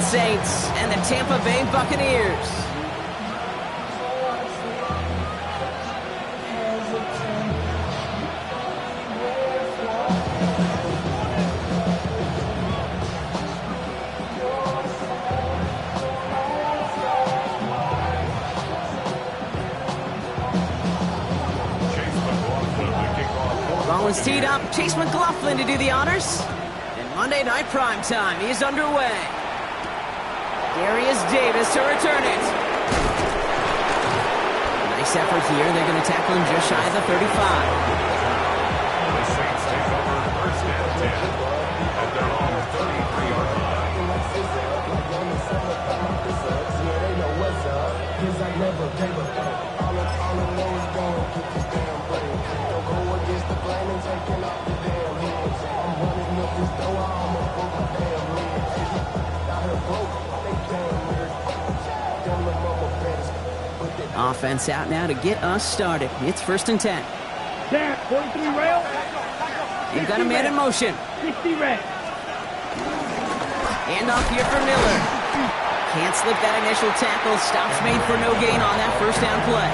Saints and the Tampa Bay Buccaneers. Ball is teed up. Chase McLaughlin to do the honors. And Monday Night Primetime is underway. Darius Davis to return it. Nice effort here. They're going to tackle him just shy of the 35. The Saints take over first and 10 at their own 33-yard line. Offense out now to get us started. It's 1st and 10. There, 43 rail. They've got a man in motion. 60 red. Hand off here for Miller. Can't slip that initial tackle. Stops made for no gain on that first down play.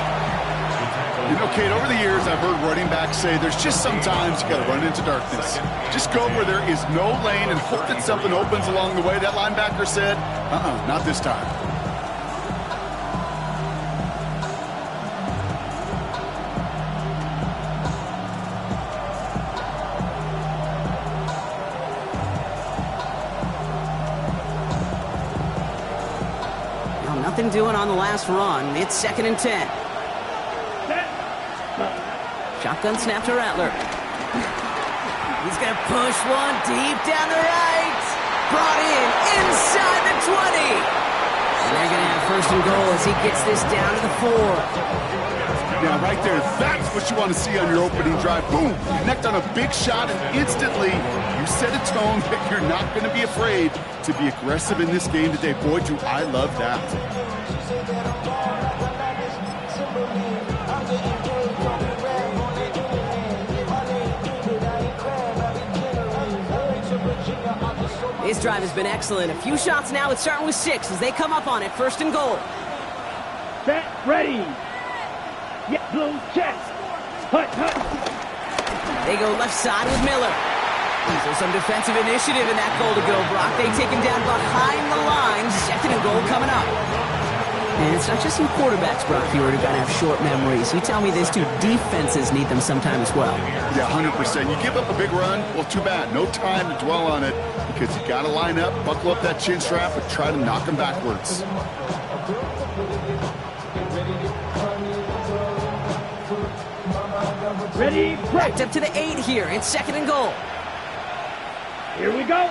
You know, Kate, over the years, I've heard running backs say there's just sometimes you got to run into darkness. Just go where there is no lane and hope that something opens along the way. That linebacker said, not this time. Nothing doing on the last run. It's 2nd and 10. Shotgun snap to Rattler. He's going to push one deep down the right. Brought in inside the 20. And they're going to have 1st and goal as he gets this down to the 4. Yeah, right there. That's what you want to see on your opening drive. Boom! You connect on a big shot, and instantly you set a tone that you're not going to be afraid to be aggressive in this game today. Boy, do I love that. This drive has been excellent. A few shots now. It's starting with 6 as they come up on it. 1st and goal. Set, ready. Get blue chest. Hut, hut. They go left side with Miller. So some defensive initiative in that goal to go, Brock. They take him down behind the lines. 2nd and goal coming up. And it's not just some quarterbacks, Brock, who are going to have short memories. You tell me these two defenses need them sometime as well. Yeah, 100%. You give up a big run, well, too bad. No time to dwell on it because you got to line up, buckle up that chin strap, and try to knock them backwards. Ready, backed up to the 8 here. It's 2nd and goal. Here we go.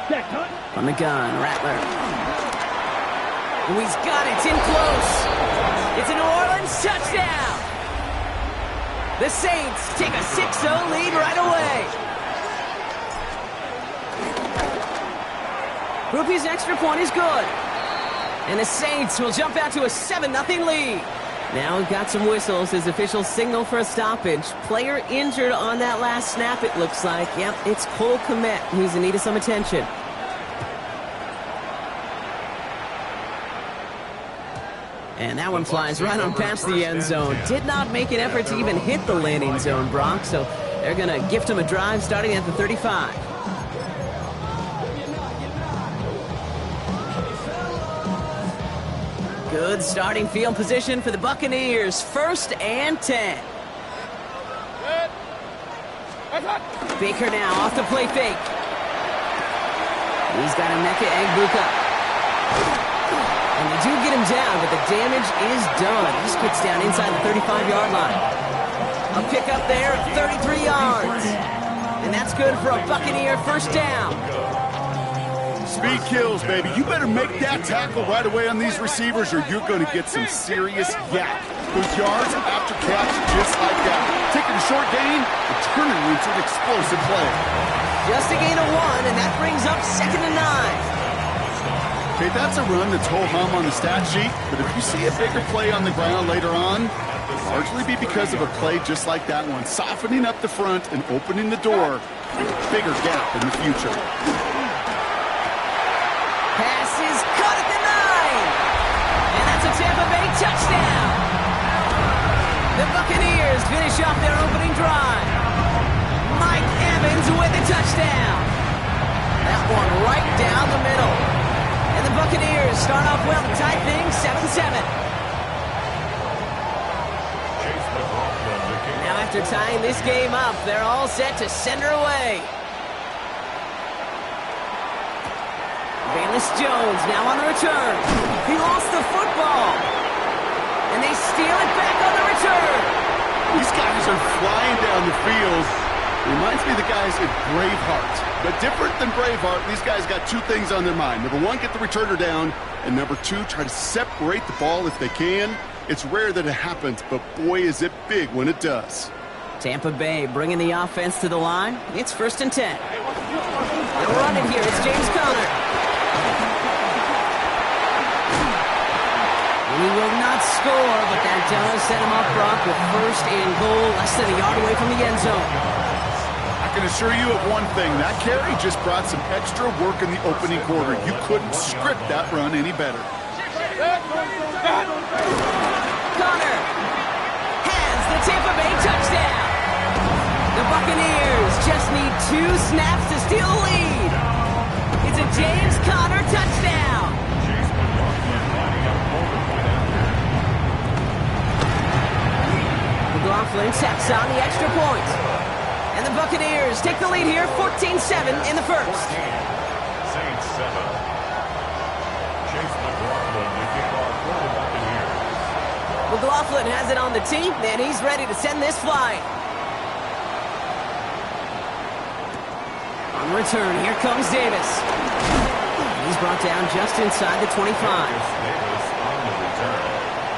Set, hut. From the gun, Rattler. Oh, he's got it. It's in close. It's a New Orleans touchdown. The Saints take a 6-0 lead right away. Rupee's extra point is good. And the Saints will jump out to a 7-0 lead. Now we've got some whistles as officials signal for a stoppage. Player injured on that last snap, it looks like. Yep, it's Cole Kmet who's in need of some attention. And that one flies right on past the end zone. Did not make an effort to even hit the landing zone, Brock. So they're going to gift him a drive starting at the 35. Good starting field position for the Buccaneers. 1st and 10. Baker now off the play fake. He's got a Emeka Egbuka. And they do get him down, but the damage is done. He just gets down inside the 35-yard line. A pickup there of 33 yards. And that's good for a Buccaneer 1st down. Speed kills, baby. You better make that tackle right away on these receivers or you're going to get some serious yak. Those yards after catch just like that. Taking a short gain and turning it into an explosive play. Just a gain of 1, and that brings up 2nd and 9. Okay, that's a run that's ho-hum on the stat sheet, but if you see a bigger play on the ground later on, it'll largely be because of a play just like that one, softening up the front and opening the door for a bigger gap in the future. Pass Buccaneers finish off their opening drive. Mike Evans with a touchdown. That one right down the middle. And the Buccaneers start off well to tie things 7-7. Now after tying this game up, they're all set to send her away. Bayless Jones now on the return. He lost the football. And they steal it back on the return. These guys are flying down the field. Reminds me of the guys at Braveheart. But different than Braveheart, these guys got two things on their mind. Number one, get the returner down. And number two, try to separate the ball if they can. It's rare that it happens, but boy, is it big when it does. Tampa Bay bringing the offense to the line. It's 1st and 10. They'll run it here. It's James Conner. He will not score, but that does set him up, Brock, with 1st and goal, less than a yard away from the end zone. I can assure you of one thing. That carry just brought some extra work in the opening quarter. You couldn't script that run any better. Conner has the Tampa Bay touchdown. The Buccaneers just need 2 snaps to steal the lead. It's a James Conner touchdown. McLaughlin tacks on the extra point. And the Buccaneers take the lead here, 14-7 in the first. Saints 7. Chase McLaughlin to kick off for the Buccaneers. McLaughlin has it on the tee, and he's ready to send this flying. On return, here comes Davis. He's brought down just inside the 25. Davis on the return.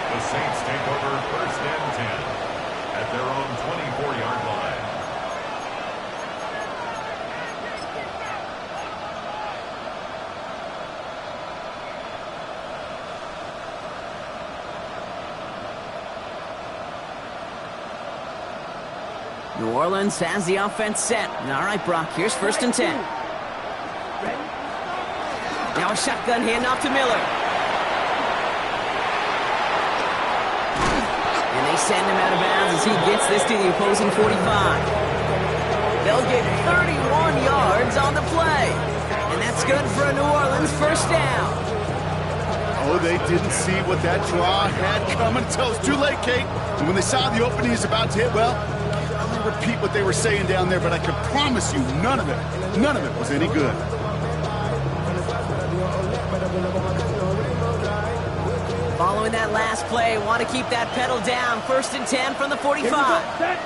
The Saints take over 1st and 10 at their own 24-yard line. New Orleans has the offense set. All right, Brock, here's 1st and 10. Now a shotgun handoff to Miller. And they send him out of bounds as he gets this to the opposing 45. They'll get 31 yards on the play. And that's good for a New Orleans 1st down. Oh, they didn't see what that draw had coming until it's too late, Kate. And when they saw the opening is about to hit, well, I'll repeat what they were saying down there, but I can promise you none of it was any good. Following that last play, want to keep that pedal down. 1st and 10 from the 45. Set.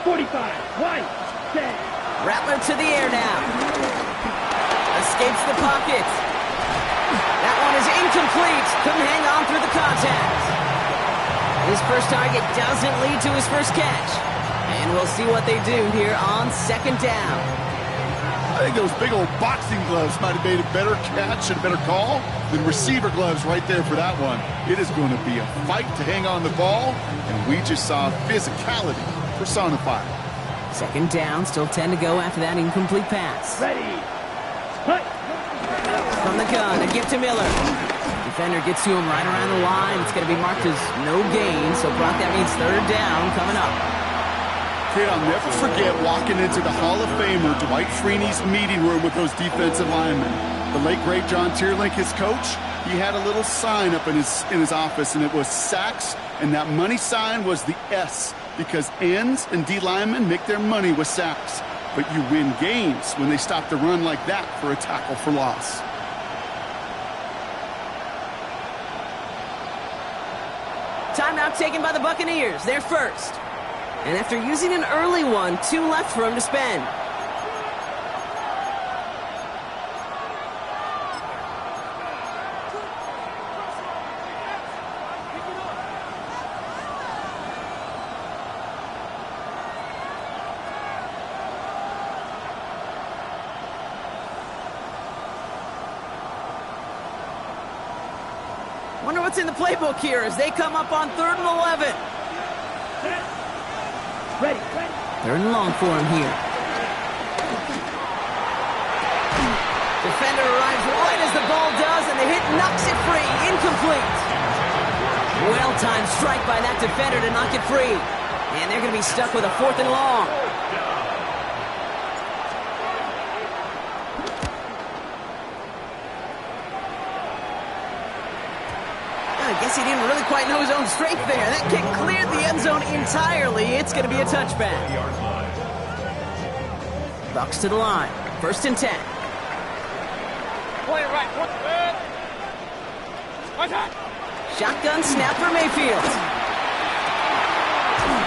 45. White. Set. Rattler to the air now. Escapes the pocket. That one is incomplete. Couldn't hang on through the contact. His first target doesn't lead to his first catch. And we'll see what they do here on 2nd down. I think those big old boxing gloves might have made a better catch and a better call than receiver gloves right there for that one. It is going to be a fight to hang on the ball, and we just saw physicality personified. 2nd down, still 10 to go after that incomplete pass. Ready. Hut. From the gun, a gift to Miller. Defender gets to him right around the line. It's going to be marked as no gain, so Brock, that means 3rd down coming up. Kid, I'll never forget walking into the Hall of Famer Dwight Freeney's meeting room with those defensive linemen. The late, great John Tierlink, his coach, he had a little sign up in his office, and it was sacks, and that money sign was the S, because ends and D linemen make their money with sacks. But you win games when they stop the run like that for a tackle for loss. Timeout taken by the Buccaneers. They're first. And after using an early one, 2 left for him to spend. Wonder what's in the playbook here as they come up on 3rd and 11. Set. Ready. 3rd and long for him here. Defender arrives right as the ball does, and the hit knocks it free. Incomplete. Well Well-timed strike by that defender to knock it free. And they're going to be stuck with a 4th and long. I guess he didn't really quite know his own strength there. That kick cleared the end zone entirely. It's going to be a touchback. Bucks to the line. 1st and 10. Play it right. Shotgun snap for Mayfield.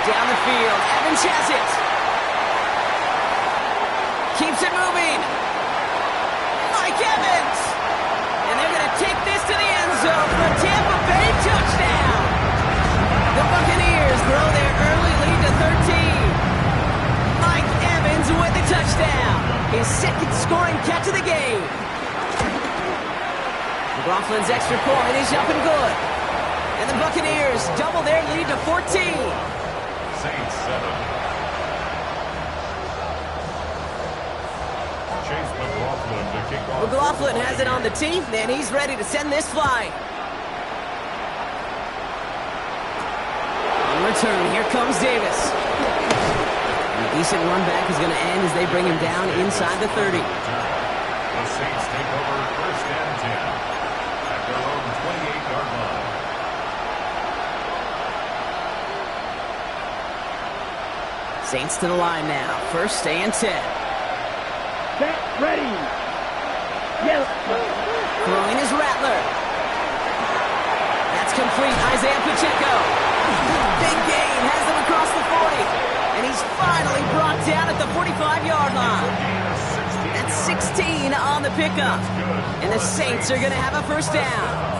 Down the field. Evans has it. Keeps it moving. Mike Evans. And they're going to take this to the end zone for a Tampa Bay touchdown. The Buccaneers grow their early lead to 13. Mike Evans with the touchdown. His 2nd scoring catch of the game. McLaughlin's extra point is up and good. And the Buccaneers double their lead to 14. Saints 7. Chase McLaughlin to kick off. McLaughlin has it on the tee, and he's ready to send this flying. On return, here comes Davis. And a decent run back is going to end as they bring him down inside the 30. The Saints take over 1st and 10 at their own 28-yard line. Saints to the line now. 1st and 10. Set. Ready. Yellow. Throwing is Rattler. That's complete. Isaiah Pacheco. Big gain. Has him across the 40. And he's finally brought down at the 45-yard line. That's 16 on the pickup. And the Saints are going to have a 1st down.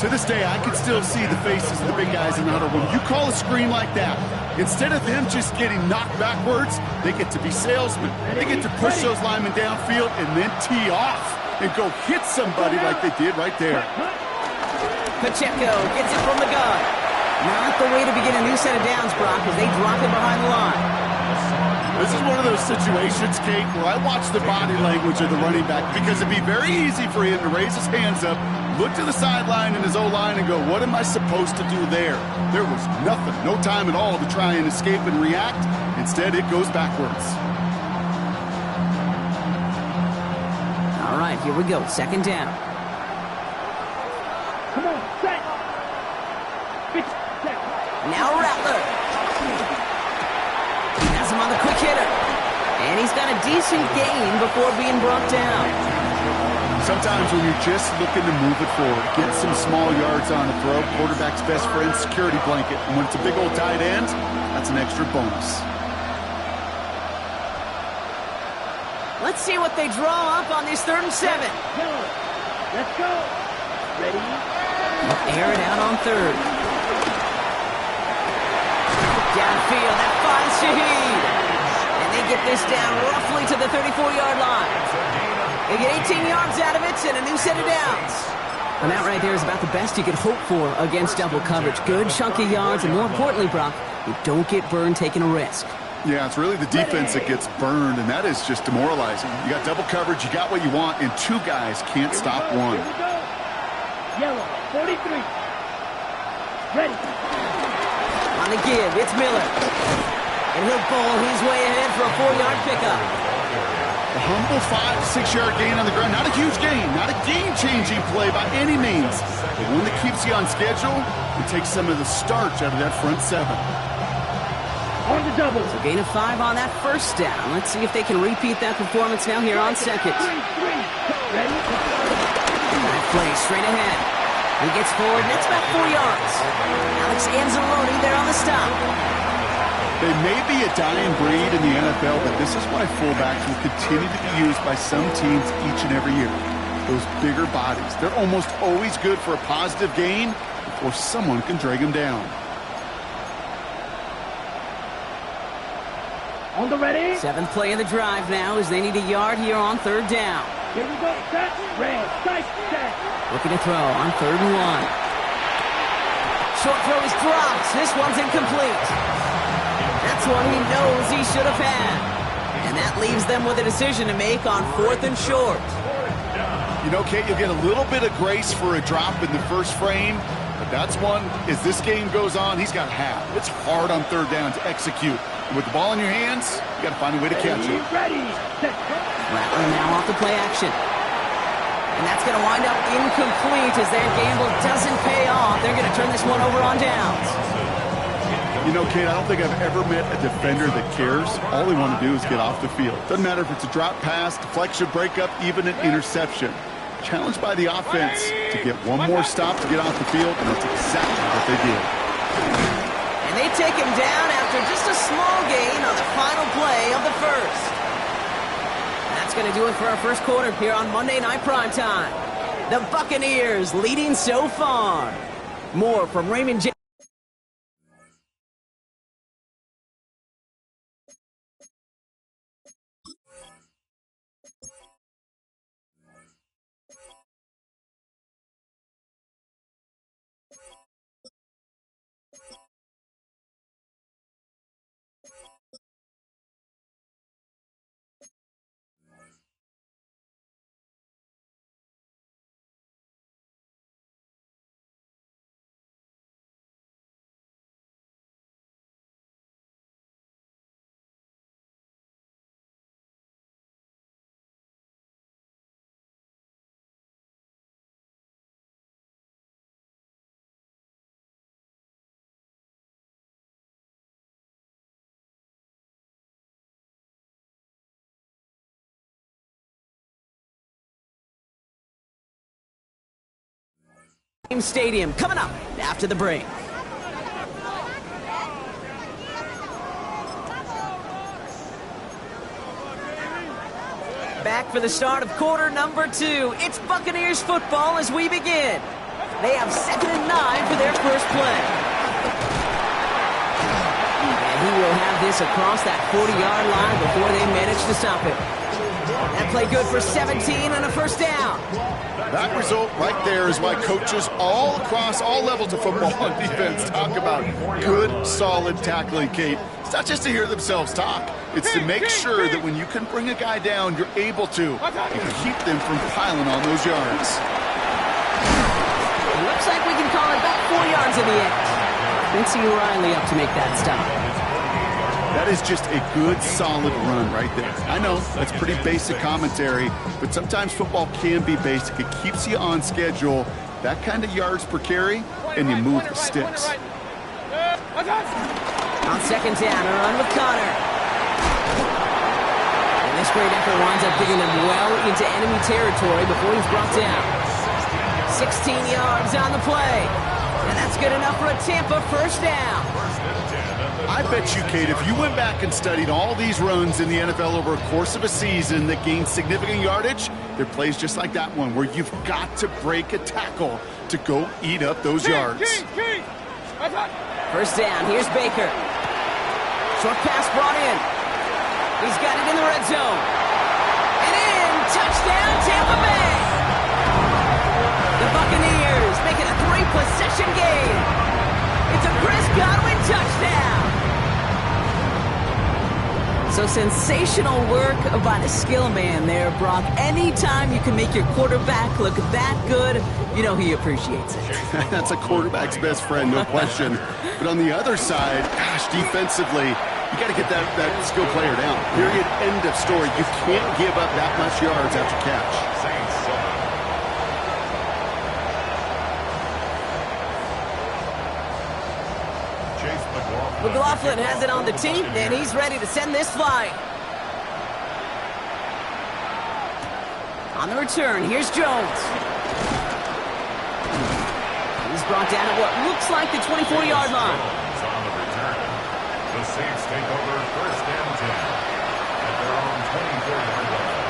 To this day, I can still see the faces of the big guys in the huddle room. You call a screen like that, instead of them just getting knocked backwards, they get to be salesmen. They get to push those linemen downfield and then tee off and go hit somebody like they did right there. Pacheco gets it from the gun. Not the way to begin a new set of downs, Brock, as they drop it behind the line. This is one of those situations, Kate, where I watch the body language of the running back because it'd be very easy for him to raise his hands up, look to the sideline in his O-line and go, what am I supposed to do there? There was nothing, no time at all to try and escape and react. Instead, it goes backwards. All right, here we go. 2nd down. Come on. Set. Set. Now Rattler. He has him on the quick hitter. And he's got a decent gain before being brought down. Sometimes when you're just looking to move it forward, get some small yards on a throw, quarterback's best friend, security blanket. And when it's a big old tight end, that's an extra bonus. Let's see what they draw up on this 3rd and 7. Yellow. Let's go. Ready. Air it out on 3rd. Downfield, that finds Shaheed. And they get this down roughly to the 34-yard line. They get 18 yards out of it and a new set of downs. And that right there is about the best you could hope for against double coverage. Good chunky yards, and more importantly, Brock, you don't get burned taking a risk. Yeah, it's really the defense that gets burned, and that is just demoralizing. You got double coverage, you got what you want, and 2 guys can't stop one. Here we go. Yellow. 43. Ready. On the give, it's Miller. And he'll bowl his way ahead for a 4-yard pickup. A humble 5 to 6 yard gain on the ground. Not a huge gain, not a game-changing play by any means. But one that keeps you on schedule and takes some of the starch out of that front 7. On the double. So gain of 5 on that 1st down. Let's see if they can repeat that performance now here on 2nd. 3. Ready. That play straight ahead. He gets forward, and that's about 4 yards. Alex Anzalone there on the stop. They may be a dying breed in the NFL, but this is why fullbacks will continue to be used by some teams each and every year. Those bigger bodies. They're almost always good for a positive gain before someone can drag them down. On the ready. 7th play of the drive now as they need a yard here on 3rd down. Here we go. Set. Red. Sight. Set. Looking to throw on 3rd and 1. Short throw is dropped. This one's incomplete. That's one he knows he should have had. And that leaves them with a decision to make on 4th and short. You know, Kate, you'll get a little bit of grace for a drop in the first frame, but That's one, as this game goes on, he's got to have. It's hard on third down to execute. And with the ball in your hands, you got to find a way to catch it. Ready, set, Rattler now off the play action. And that's going to wind up incomplete as their gamble doesn't pay off. They're going to turn this one over on downs. You know, Kate, I don't think I've ever met a defender that cares. All they want to do is get off the field. Doesn't matter if it's a drop pass, deflection, breakup, even an interception. Challenged by the offense to get one more stop to get off the field, and that's exactly what they did. And they take him down after just a small gain on the final play of the first. That's going to do it for our first quarter here on Monday Night Primetime. The Buccaneers leading so far. More from Raymond James. Stadium coming up after the break. Back for the start of quarter number 2. It's Buccaneers football as we begin. They have 2nd and 9 for their first play. And he will have this across that 40-yard line before they manage to stop it. That play good for 17 and a first down. That result right there is why coaches all across all levels of football and defense talk about good, solid tackling, Kate. It's not just to hear themselves talk. It's to make sure that when you can bring a guy down, you're able to and keep them from piling on those yards. It looks like we can call it about 4 yards in the end. Quincy Riley up to make that stop. That is just a good, solid run right there. I know, that's pretty basic commentary, but sometimes football can be basic. It keeps you on schedule, that kind of yards per carry, and you move the sticks. On 2nd down, a run with Connor. And this great effort winds up getting them well into enemy territory before he's brought down. 16 yards on the play. And that's good enough for a Tampa first down. I bet you, Kate, if you went back and studied all these runs in the NFL over a course of a season that gained significant yardage, there are plays just like that one where you've got to break a tackle to go eat up those yards. First down, here's Baker. Short pass brought in. He's got it in the red zone. And in, touchdown, Tampa Bay. The Buccaneers make it a 3-possession game. It's a Chris Godwin touchdown. So sensational work by the skill man there, Brock. Anytime you can make your quarterback look that good, you know he appreciates it. That's a quarterback's best friend, no question. But on the other side, gosh, defensively, you got to get that skill player down. Period, end of story. You can't give up that much yards after catch. McLaughlin has it on the team, and he's ready to send this flying. On the return, here's Jones. He's brought down at what looks like the 24-yard line. On the return, the Saints take over 1st and 10 at their own 24-yard line.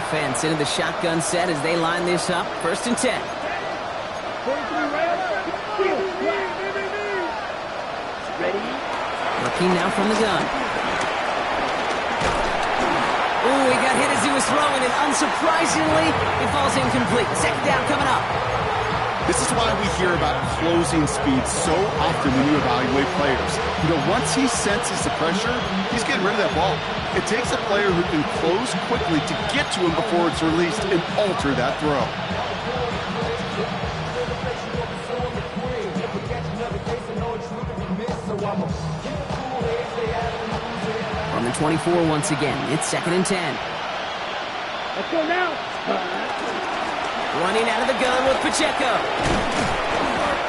Offense into the shotgun set as they line this up. 1st and 10. Looking now from the gun. Ooh, he got hit as he was throwing, and unsurprisingly, it falls incomplete. 2nd down coming up. This is why we hear about closing speed so often when you evaluate players. You know, once he senses the pressure, he's getting rid of that ball. It takes a player who can close quickly to get to him before it's released and alter that throw. On the 24 once again, it's 2nd and 10. Let's go now. Running out of the gun with Pacheco.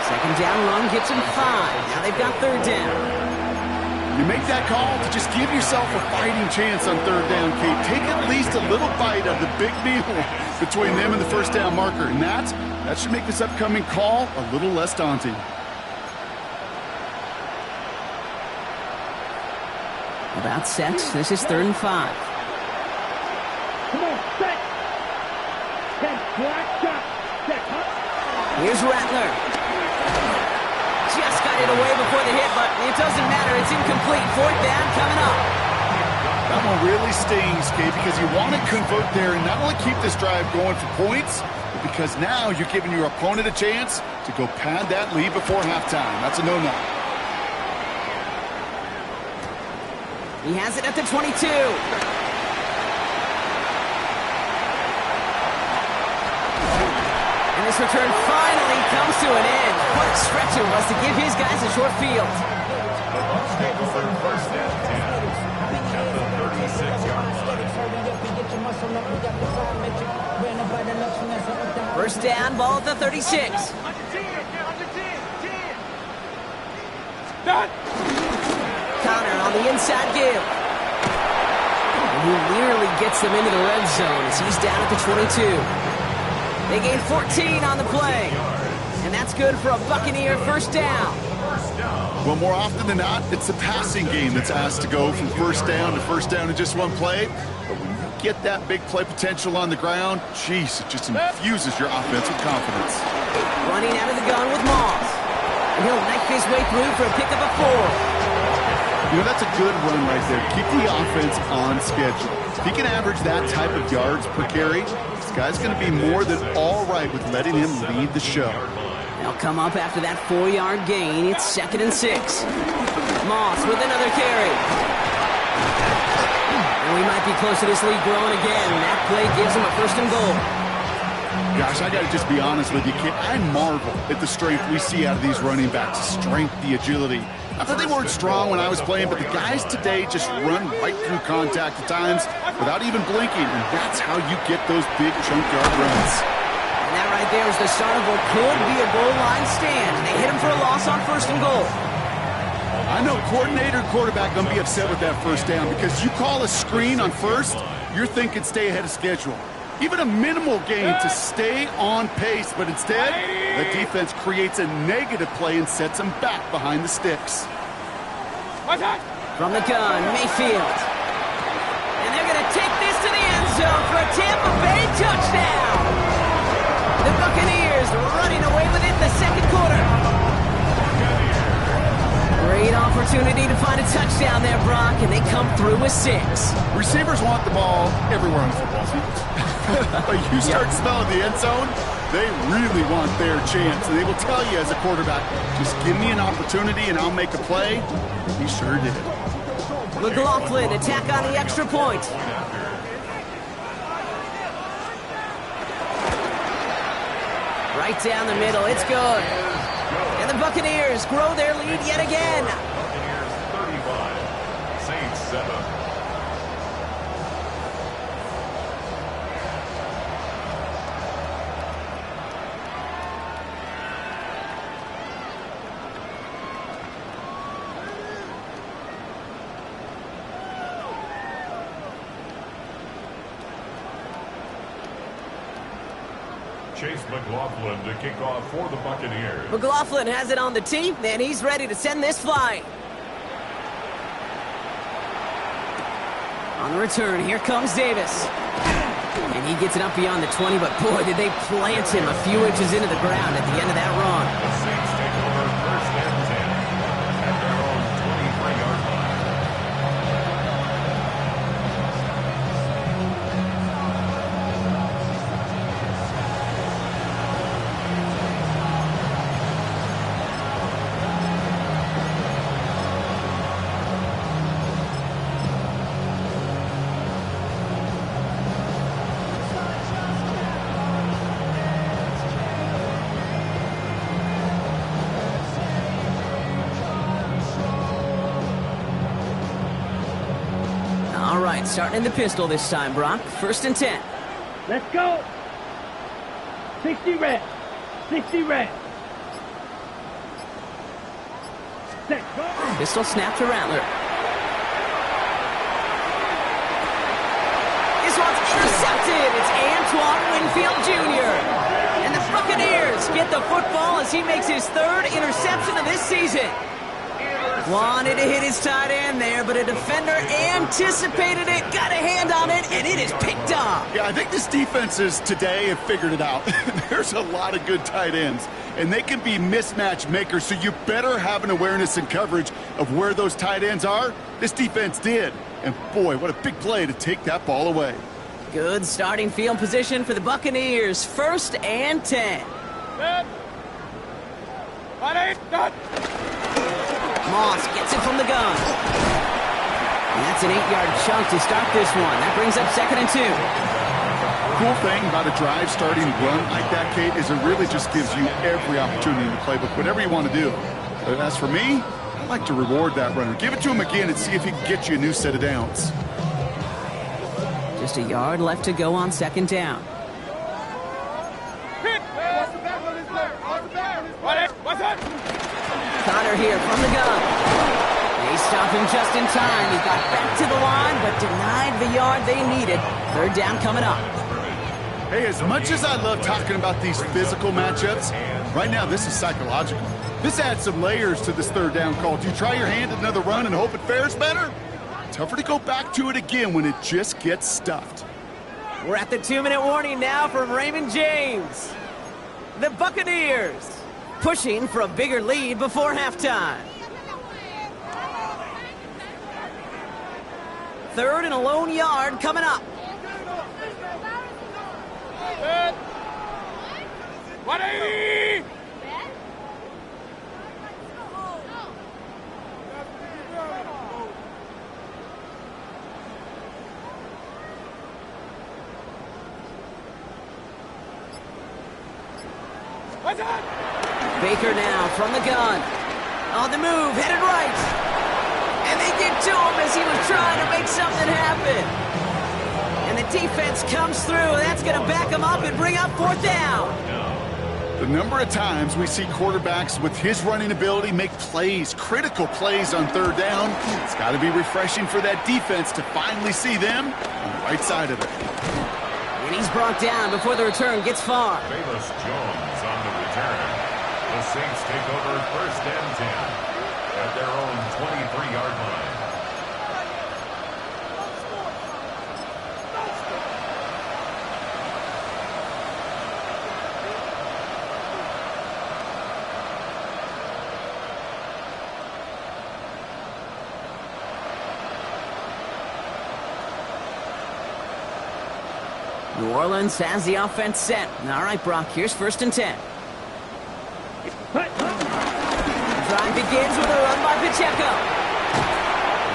2nd down run gets him 5. Now they've got 3rd down. You make that call to just give yourself a fighting chance on 3rd down, Kate. Take at least a little bite of the big meal between them and the 1st down marker. And that should make this upcoming call a little less daunting. About set. This is 3rd and 5. Come on, set. 10, black shot. Set. Here's Rattler. Just got it away before the hit, but it doesn't matter. It's incomplete. 4th down coming up. That one really stings, Kate, because you want to convert there and not only keep this drive going for points, but because now you're giving your opponent a chance to go pad that lead before halftime. That's a no-no. He has it at the 22. And this return finally comes to an end. What a stretch it was to give his guys a short field. The Bucs take over 1st and 10 at the 36-yard line. 1st down, ball at the 36. Connor on the inside give. And he nearly gets them into the red zone as he's down at the 22. They gain 14 on the play. And that's good for a Buccaneer 1st down. Well, more often than not, it's the passing game that's asked to go from 1st down to 1st down in just one play. But when you get that big play potential on the ground, geez, it just infuses your offense with confidence. Running out of the gun with Moss. And he'll knife his way through for a pickup of 4. You know, that's a good run right there. Keep the offense on schedule. If he can average that type of yards per carry, this guy's going to be more than all right with letting him lead the show. They'll come up after that 4-yard gain. It's 2nd and 6. Moss with another carry. And we might be close to this lead growing again. That play gives him a 1st and goal. Gosh, I got to just be honest with you, kid. I marvel at the strength we see out of these running backs. Strength, the agility. I thought they weren't strong when I was playing, but the guys today just run right through contact at times without even blinking, and that's how you get those big chunk yard runs. And that right there is the start of what could be a goal line stand. They hit him for a loss on 1st and goal. I know coordinator and quarterback going to be upset with that 1st down because you call a screen on 1st, you're thinking stay ahead of schedule. Even a minimal gain to stay on pace, but instead, the defense creates a negative play and sets them back behind the sticks. From the gun, Mayfield. And they're going to take this to the end zone for a Tampa Bay touchdown. The Buccaneers running away with it in the 2nd quarter. Great opportunity to find a touchdown there, Brock, and they come through with 6. Receivers want the ball everywhere on the football field. But you start smelling the end zone, they really want their chance. And they will tell you as a quarterback, just give me an opportunity and I'll make a play. And he sure did. McLaughlin attack on the extra point. Right down the middle, it's good. And the Buccaneers grow their lead yet again. Buccaneers 35, Saints 7. Chase McLaughlin to kick off for the Buccaneers. McLaughlin has it on the tee, and he's ready to send this flying. On the return, here comes Davis. And he gets it up beyond the 20, but boy, did they plant him a few inches into the ground at the end of that run. The Saints take over 1st and 10 at their own 23-yard line. starting in the pistol this time, Brock. 1st and 10. Let's go. 60 reps. 60 reps. Set, go. Pistol snap to Rattler. This one's intercepted. It's Antoine Winfield Jr. And the Buccaneers get the football as he makes his 3rd interception of this season. Wanted to hit his tight end there, but a defender anticipated it, got a hand on it, and it is picked up. Yeah, I think this defenses today have figured it out. There's a lot of good tight ends, and they can be mismatch makers, so you better have an awareness and coverage of where those tight ends are. This defense did, and boy, what a big play to take that ball away. Good starting field position for the Buccaneers. 1st and 10. Moss gets it from the gun. And that's an 8-yard chunk to start this one. That brings up 2nd and 2. Cool thing about a drive starting run like that, Kate, is it really just gives you every opportunity in the playbook, whatever you want to do. But as for me, I like to reward that runner. Give it to him again and see if he can get you a new set of downs. Just a yard left to go on 2nd down. Connor here from the gun. They stop him just in time. He got back to the line, but denied the yard they needed. 3rd down coming up. Hey, as much as I love talking about these physical matchups, right now this is psychological. This adds some layers to this 3rd down call. Do you try your hand at another run and hope it fares better? Tougher to go back to it again when it just gets stuffed. We're at the 2-minute warning now from Raymond James. The Buccaneers pushing for a bigger lead before halftime. 3rd and a lone yard coming up. Baker now from the gun. On the move, headed right. And they get to him as he was trying to make something happen. And the defense comes through. That's going to back him up and bring up 4th down. The number of times we see quarterbacks with his running ability make plays, critical plays on 3rd down, it's got to be refreshing for that defense to finally see them on the right side of it. And he's brought down before the return gets far. Bayless Jones on the return. The Saints take over 1st and 10 at their own 23-yard line. New Orleans has the offense set. All right, Brock, here's 1st and 10. The drive begins with a run by Pacheco.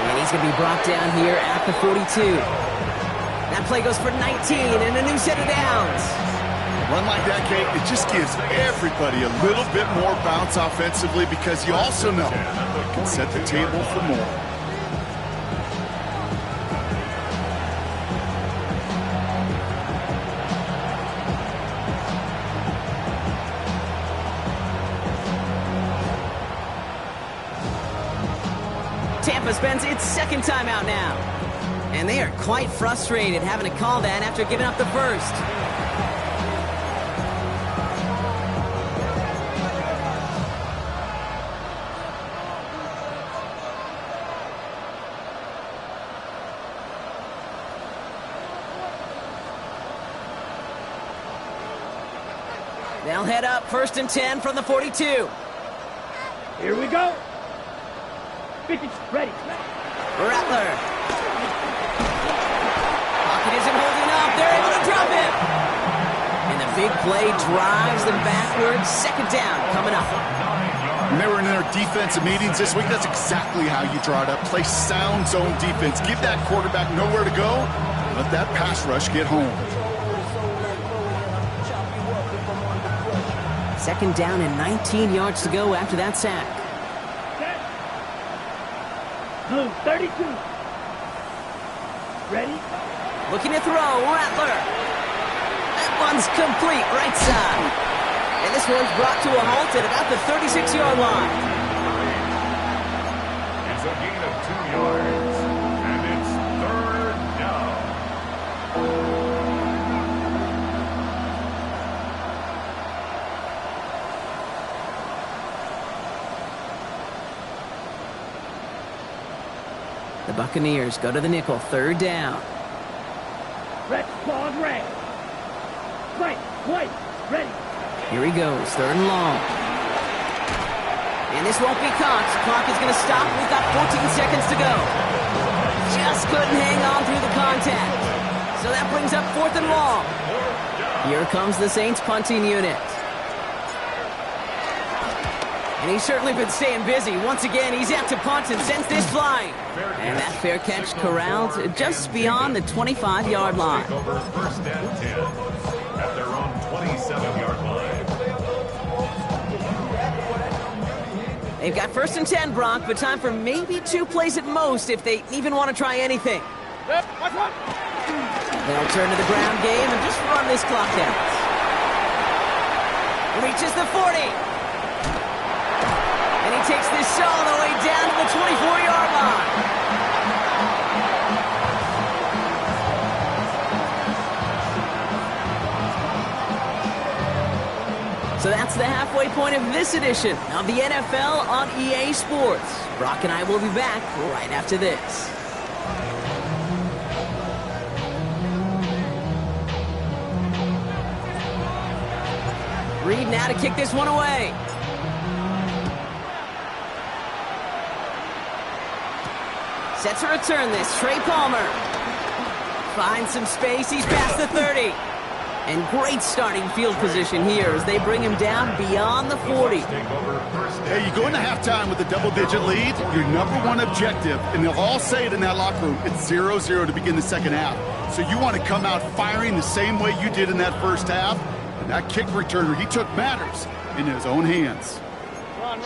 And he's going to be brought down here at the 42. That play goes for 19 and a new set of downs. A run like that, Kate, it just gives everybody a little bit more bounce offensively because you also know it can set the table for more. Tampa spends its 2nd time out now. And they are quite frustrated having to call that after giving up the 1st. They'll head up 1st and 10 from the 42. Here we go. Ready. Rattler. Pocket isn't holding up. They're able to drop it. And the big play drives them backwards. 2nd down coming up. When they were in their defensive meetings this week, that's exactly how you draw it up. Play sound zone defense. Give that quarterback nowhere to go. Let that pass rush get home. 2nd down and 19 yards to go after that sack. Blue 32. Ready? Looking to throw, Rattler. That one's complete, right side. And this one's brought to a halt at about the 36-yard line. It's a gain of 2 yards, and it's 3rd down. The Buccaneers go to the nickel, 3rd down. Red squad red. Right, ready. Here he goes, 3rd and long. And this won't be caught. Clock is going to stop. We've got 14 seconds to go. Just couldn't hang on through the contact. So that brings up 4th and long. Here comes the Saints punting unit. And he's certainly been staying busy. Once again, he's out to punt and sends this flying. And that fair catch corralled just beyond the 25-yard line. Take over 1st and 10 at their own 27-yard line. They've got 1st and 10, Brock, but time for maybe 2 plays at most if they even want to try anything. They'll turn to the ground game and just run this clock out. Reaches the 40. And he takes this all the way down to the 24-yard line. So that's the halfway point of this edition of the NFL on EA Sports. Brock and I will be back right after this. Reed now to kick this one away. Set to return this. Trey Palmer finds some space. He's past the 30. And great starting field position here as they bring him down beyond the 40. Hey, you go into halftime with a double-digit lead, your number one objective, and they'll all say it in that locker room, it's 0-0 to begin the second half. So you want to come out firing the same way you did in that first half. And that kick returner, he took matters in his own hands. Run.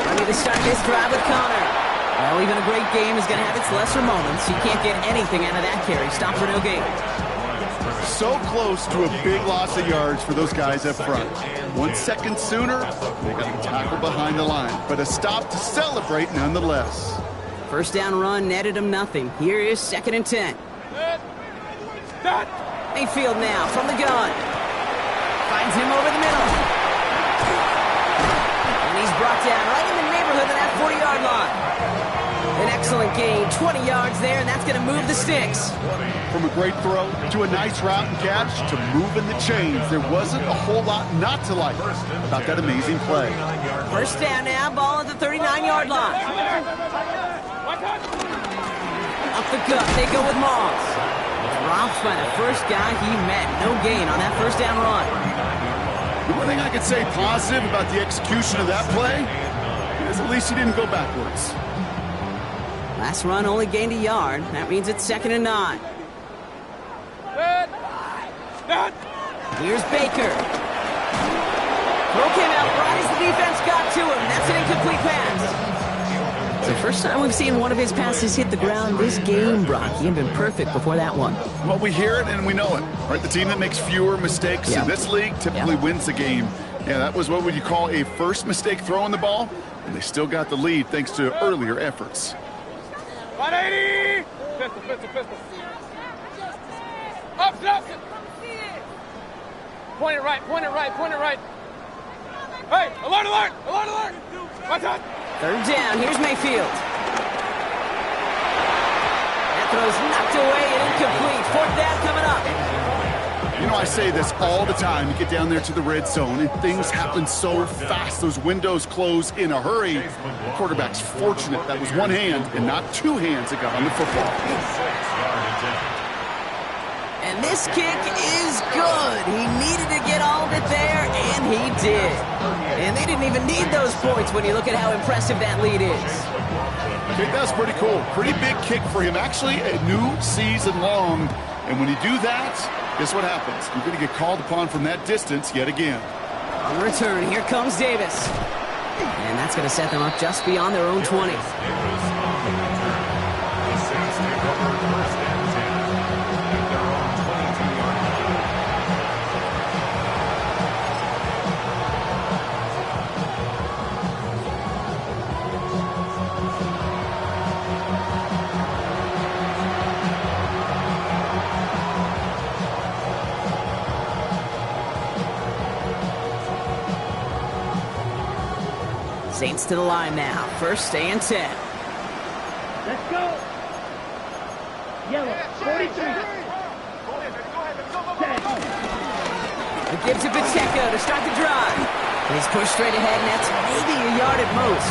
Ready to start this drive with Connor. Well, even a great game is going to have its lesser moments. You can't get anything out of that carry. Stop for no gain. So close to a big loss of yards for those guys up front. 1 second sooner, they got the tackle behind the line. But a stop to celebrate nonetheless. First down run netted him nothing. Here is 2nd and 10. Mayfield now from the gun. Finds him over the middle. And he's brought down right in the neighborhood of that 40-yard line. An excellent gain, 20 yards there, and that's going to move the sticks. From a great throw to a nice route and catch to moving the chains, there wasn't a whole lot not to like about that amazing play. First down now, ball at the 39-yard line. Up the gut, they go with Moss. Drops by the first guy he met. No gain on that first down run. The one thing I could say positive about the execution of that play is at least he didn't go backwards. Last run only gained a yard. That means it's 2nd and 9. Here's Baker. Throw came out right as the defense got to him. That's an incomplete pass. It's the first time we've seen one of his passes hit the ground this game, Brock. He had been perfect before that one. Well, we hear it and we know it. Right? The team that makes fewer mistakes in this league typically wins the game. Yeah, that was what would you call a first mistake throwing the ball, and they still got the lead thanks to earlier efforts. 180! Pistol. Up! Point it right. Hey, alert! Watch out! 3rd down, here's Mayfield. That throw's knocked away and incomplete. 4th down coming up. You know, I say this all the time. You get down there to the red zone, and things happen so fast. Those windows close in a hurry. The quarterback's fortunate that was one hand and not 2 hands that got on the football. And this kick is good. He needed to get all of it there, and he did. And they didn't even need those points when you look at how impressive that lead is. I think that's pretty cool. Pretty big kick for him. Actually, a new season long. And when you do that, guess what happens? You're going to get called upon from that distance yet again. On the return, here comes Davis. And that's going to set them up just beyond their own 20. Saints to the line now. First and 10. Let's go. Yellow, 43. 10. It gives it Pacheco to start the drive. He's pushed straight ahead, and that's maybe a yard at most.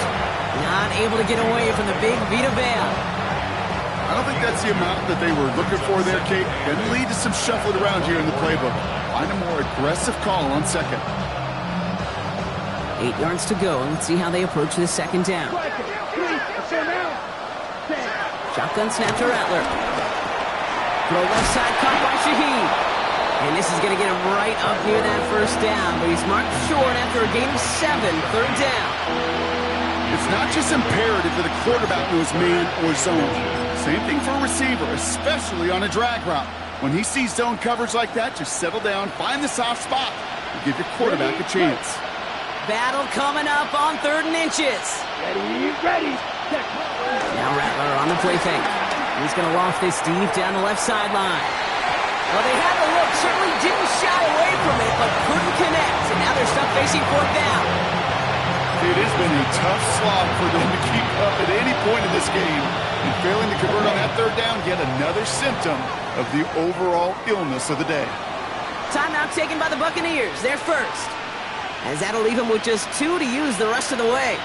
Not able to get away from the big Vita Vea. I don't think that's the amount that they were looking for there, Kate. Going to lead to some shuffling around here in the playbook. Find a more aggressive call on second. 8 yards to go. Let's see how they approach this second down. Shotgun snap to Rattler. Throw left side, caught by Shaheed. And this is going to get him right up near that first down, but he's marked short after a gain of 7, third down. It's not just imperative that a quarterback knows man or zone. Same thing for a receiver, especially on a drag route. When he sees zone coverage like that, just settle down, find the soft spot, and give your quarterback a chance. Battle coming up on 3rd and inches. Ready. Now Rattler on the play fake. He's going to loft this deep down the left sideline. Well, they had the look, certainly didn't shy away from it, but couldn't connect, and now they're stuck facing 4th down. It has been a tough slog for them to keep up at any point in this game. And failing to convert on that 3rd down, yet another symptom of the overall illness of the day. Timeout taken by the Buccaneers. They're first. As that'll leave them with just 2 to use the rest of the way.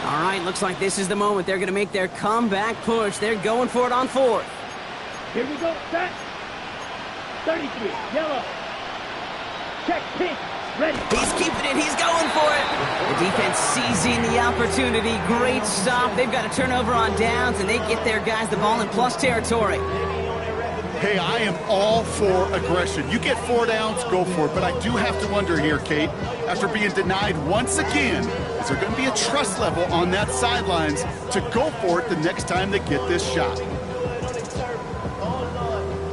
All right, looks like this is the moment they're going to make their comeback push. They're going for it on 4th. Here we go, set. 33, yellow. Check, pink, ready. He's keeping it. He's going for it. The defense seizing the opportunity. Great stop. They've got a turnover on downs, and they get their guys the ball in plus territory. Hey, I am all for aggression. You get 4 downs, go for it. But I do have to wonder here, Kate, after being denied once again, is there going to be a trust level on that sidelines to go for it the next time they get this shot?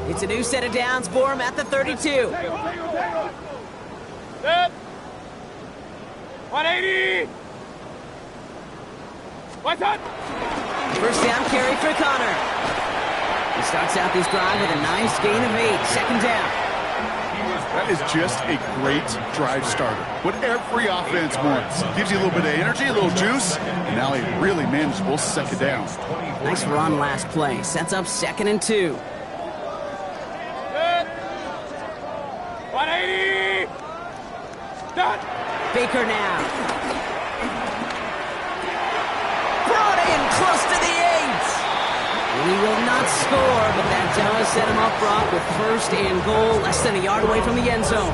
It's a new set of downs for him at the 32. Set. 180. What's up? First down carry for Connor. He starts out this drive with a nice gain of 8. Second down. That is just a great drive starter. What every offense wants. Gives you a little bit of energy, a little juice, and now a really manageable second down. Nice run last play. Sets up 2nd and 2. 180. Done. Baker now. Brought in close to the 8. He will not score, but that does set him up, Brock, with 1st and goal, less than a yard away from the end zone.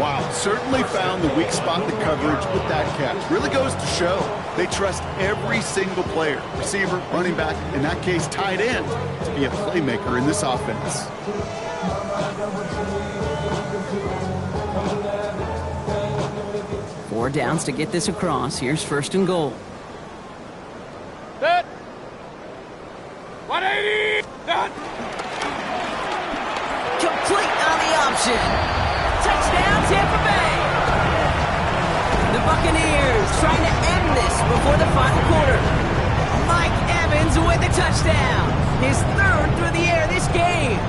Wow, certainly found the weak spot in the coverage with that catch. Really goes to show they trust every single player, receiver, running back, in that case tight end, to be a playmaker in this offense. Four downs to get this across. Here's 1st and goal. Set. 180. Done. Complete on the option. Touchdown, Tampa Bay. The Buccaneers trying to end this before the final quarter. Mike Evans with a touchdown. His 3rd through the air this game.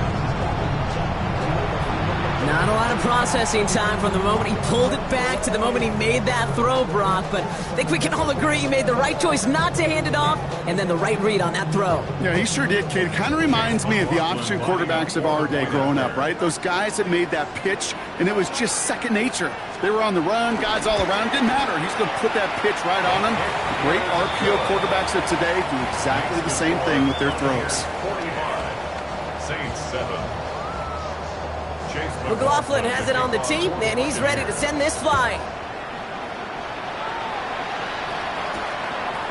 Not a lot of processing time from the moment he pulled it back to the moment he made that throw, Brock. But I think we can all agree he made the right choice not to hand it off, and then the right read on that throw. Yeah, he sure did, kid. Kind of reminds me of the option quarterbacks of our day growing up, right? Those guys that made that pitch, and it was just second nature. They were on the run, guys all around. Didn't matter. He's going to put that pitch right on them. Great RPO quarterbacks of today do exactly the same thing with their throws. 45. Saints 7. McLaughlin has it on the tee, and he's ready to send this flying.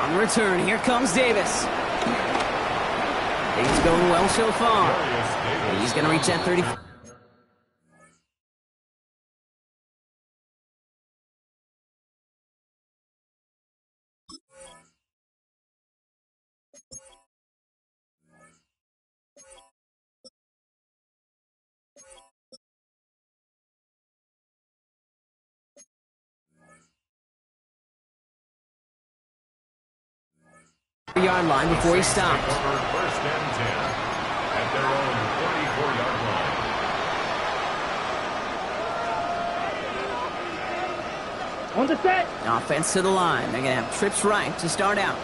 On the return, here comes Davis. Things going well so far. He's going to reach that 30. Yard line before he stopped. First and 10 at their own 44-yard line. On the set. Offense to the line. They're going to have trips right to start out.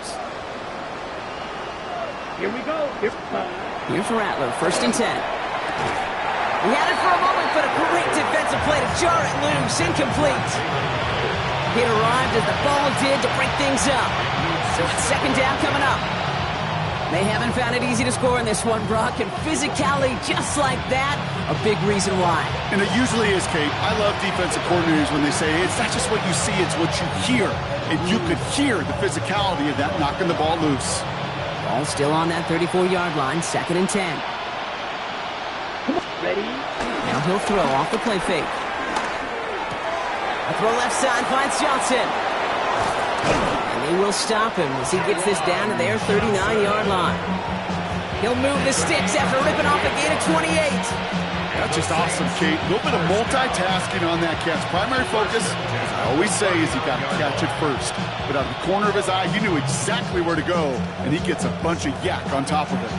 Here we go. Here's Rattler, 1st and 10. He had it for a moment, but a great defensive play to jar it loose. Incomplete. It arrived as the ball did to break things up. So it's 2nd down coming up. They haven't found it easy to score in this one, Brock, and physicality just like that, a big reason why. And it usually is, Kate. I love defensive coordinators when they say it's not just what you see, it's what you hear. And you could hear the physicality of that knocking the ball loose. Ball still on that 34-yard line, 2nd and 10. Come on, ready? Now he'll throw off the play fake. A throw left side finds Johnson. And they will stop him as he gets this down to their 39-yard line. He'll move the sticks after ripping off a gain of 28. That's just awesome, Kate. A little bit of multitasking on that catch. Primary focus, as I always say, is you got to catch it first. But out of the corner of his eye, he knew exactly where to go, and he gets a bunch of yak on top of it.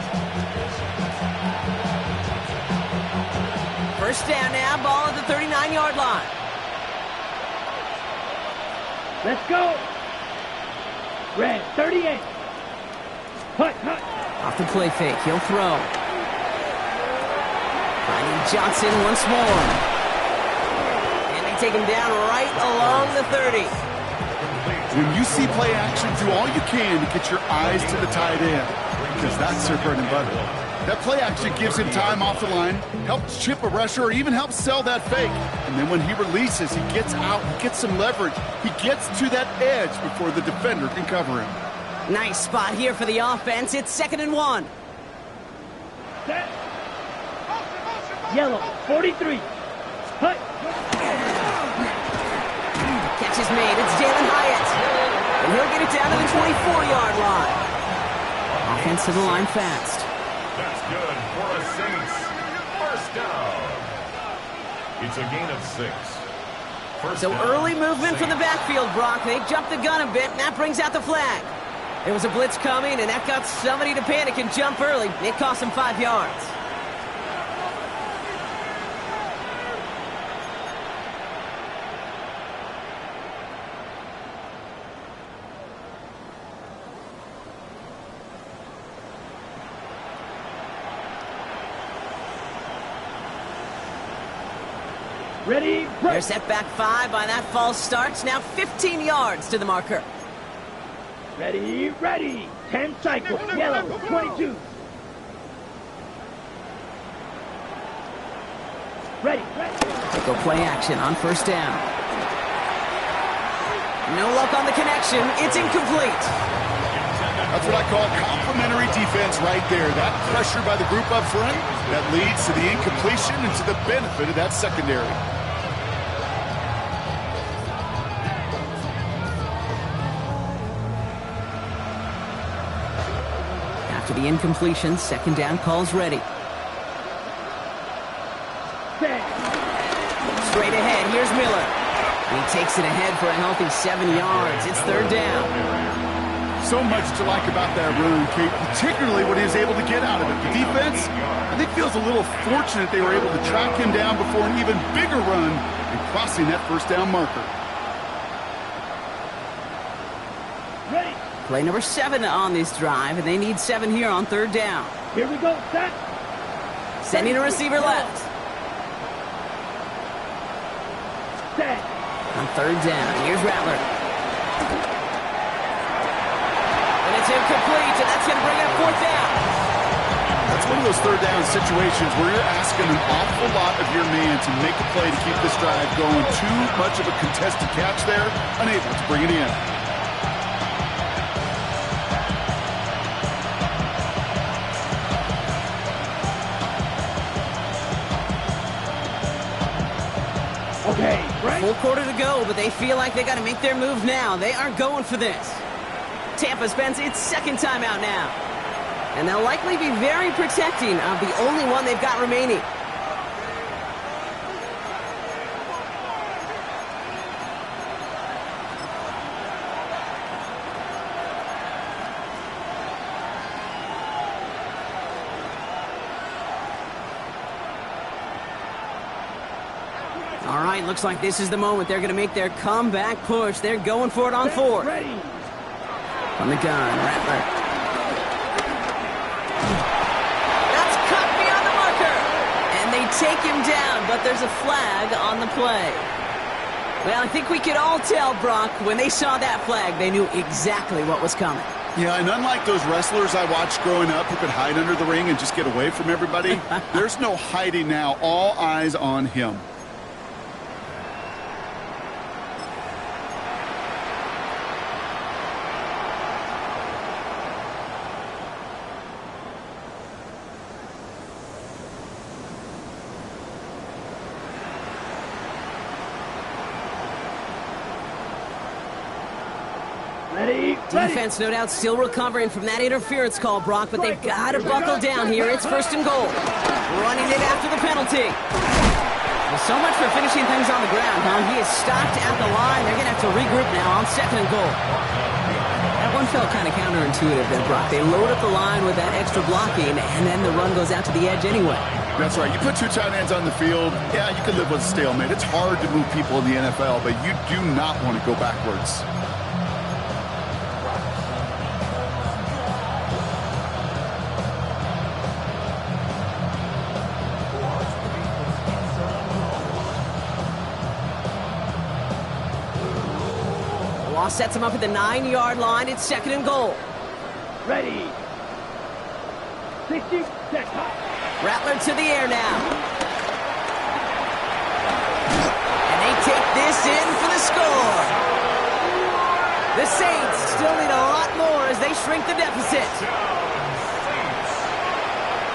1st down now, ball at the 39-yard line. Let's go. Red, 38. Hut. Off the play fake, he'll throw. Finding Johnson once more. And they take him down right along the 30. When you see play action, do all you can to get your eyes to the tight end, because that's their bread and butter. That play action gives him time off the line, helps chip a rusher, or even helps sell that fake. And then when he releases, he gets out, he gets some leverage. He gets to that edge before the defender can cover him. Nice spot here for the offense. It's 2nd and 1. Set. Yellow, 43. Hut. Catch is made. It's Jalen Hyatt. And he'll get it down to the 24-yard line. Offense to the line fast. That's good for a Saints. 1st down. It's a gain of 6. So early movement from the backfield, Brock. They jumped the gun a bit, and that brings out the flag. There was a blitz coming, and that got somebody to panic and jump early. It cost them 5 yards. Ready, They're break. set back 5 by that false start. Now 15 yards to the marker. Ready. 10 cycles. Yellow, 22. Ready. Go play action on 1st down. No luck on the connection. It's incomplete. That's what I call complimentary defense right there. That pressure by the group up front, that leads to the incompletion and to the benefit of that secondary. After the incompletion, 2nd down calls ready. Set. Straight ahead, here's Miller. He takes it ahead for a healthy 7 yards. It's 3rd down. So much to like about that run, Kate, particularly what he was able to get out of it. The defense, I think, feels a little fortunate they were able to track him down before an even bigger run and crossing that 1st down marker. Ready. Play number 7 on this drive, and they need 7 here on 3rd down. Here we go. Set. Sending a receiver left. Set. On 3rd down, here's Rattler. And it's incomplete, and that's going to bring up 4th down. That's one of those 3rd down situations where you're asking an awful lot of your man to make a play to keep this drive going. Too much of a contested catch there, unable to bring it in. Okay, right. Full quarter to go, but they feel like they got to make their move now. They are going for this. Tampa spends its 2nd time out now. And they'll likely be very protecting of the only one they've got remaining. All right, looks like this is the moment. They're going to make their comeback push. They're going for it on fourth. Ready. On the gun, Rattler. That's cut beyond the marker. And they take him down, but there's a flag on the play. Well, I think we could all tell, Brock, when they saw that flag, they knew exactly what was coming. Yeah, and unlike those wrestlers I watched growing up who could hide under the ring and just get away from everybody, there's no hiding now. All eyes on him. Ready. Defense, no doubt, still recovering from that interference call, Brock, but they've got to buckle down here. It's first and goal. Running it after the penalty. Well, so much for finishing things on the ground, huh? He is stopped at the line. They're going to have to regroup now on second and goal. That one felt kind of counterintuitive there, Brock. They load up the line with that extra blocking, and then the run goes out to the edge anyway. That's right. You put two tight ends on the field, yeah, you can live with a stalemate. It's hard to move people in the NFL, but you do not want to go backwards. Law sets him up at the 9-yard line. It's second and goal. Ready. 60 seconds. Rattler to the air now. And they take this in for the score. The Saints still need a lot more as they shrink the deficit.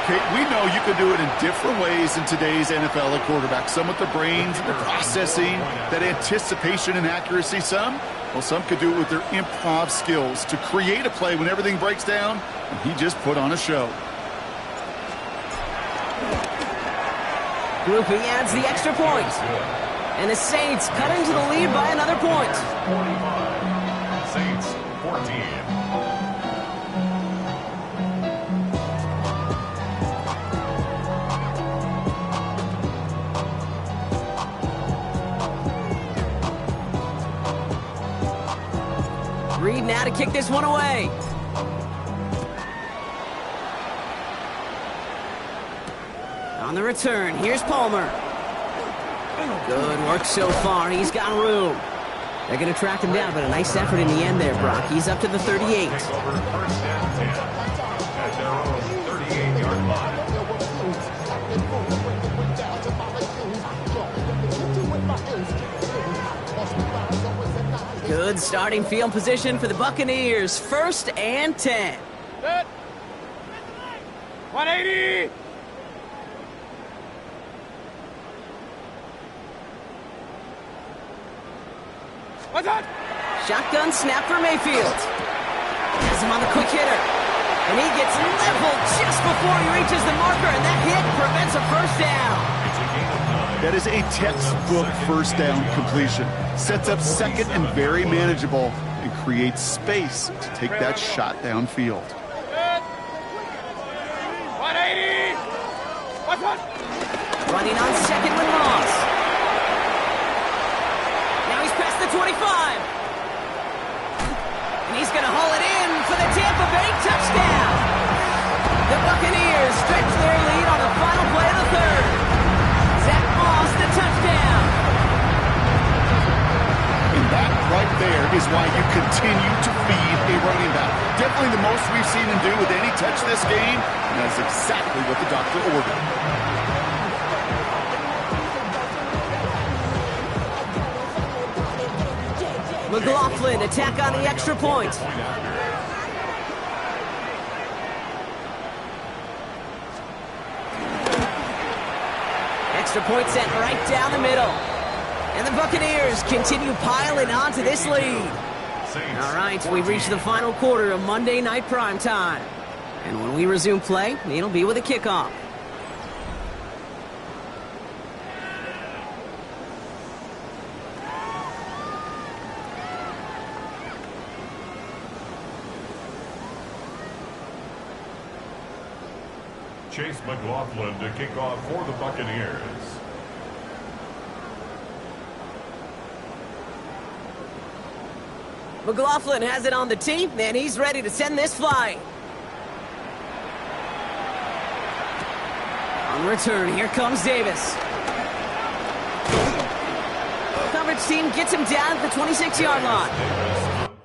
Okay, we know you can do it in different ways in today's NFL at quarterback. Some with the brains, the processing, that anticipation and accuracy. Some could do it with their improv skills to create a play when everything breaks down, and he just put on a show. Groupie adds the extra point. And the Saints cut into the lead by another point. 45. Saints 14. Reed now to kick this one away. On the return, here's Palmer. Good work so far. He's got room. They're going to track him down, but a nice effort in the end there, Brock. He's up to the 38. Take over first and 10 at their own 38-yard line. Good starting field position for the Buccaneers. First and 10. Set. 180. What's that? Shotgun snap for Mayfield. Has him on the quick hitter. And he gets leveled just before he reaches the marker, and that hit prevents a first down. That is a textbook first down completion. Sets up second and very manageable and creates space to take that shot downfield. 180. What's that? Running on second with Moss. Now he's past the 25. And he's going to haul it in for the Tampa Bay touchdown. The Buccaneers stretch their lead on the final play of the third. Zach Moss, the touchdown. And that right there is why you continue to feed a running back. Definitely the most we've seen him do with any touch this game, and that's exactly what the doctor ordered. McLaughlin attack on the extra point. Extra point sent right down the middle. And the Buccaneers continue piling onto this lead. All right, we've reached the final quarter of Monday Night Primetime. And when we resume play, it'll be with a kickoff. Chase McLaughlin to kick off for the Buccaneers. McLaughlin has it on the tee, and he's ready to send this flying. On return, here comes Davis. Coverage team gets him down at the 26-yard line.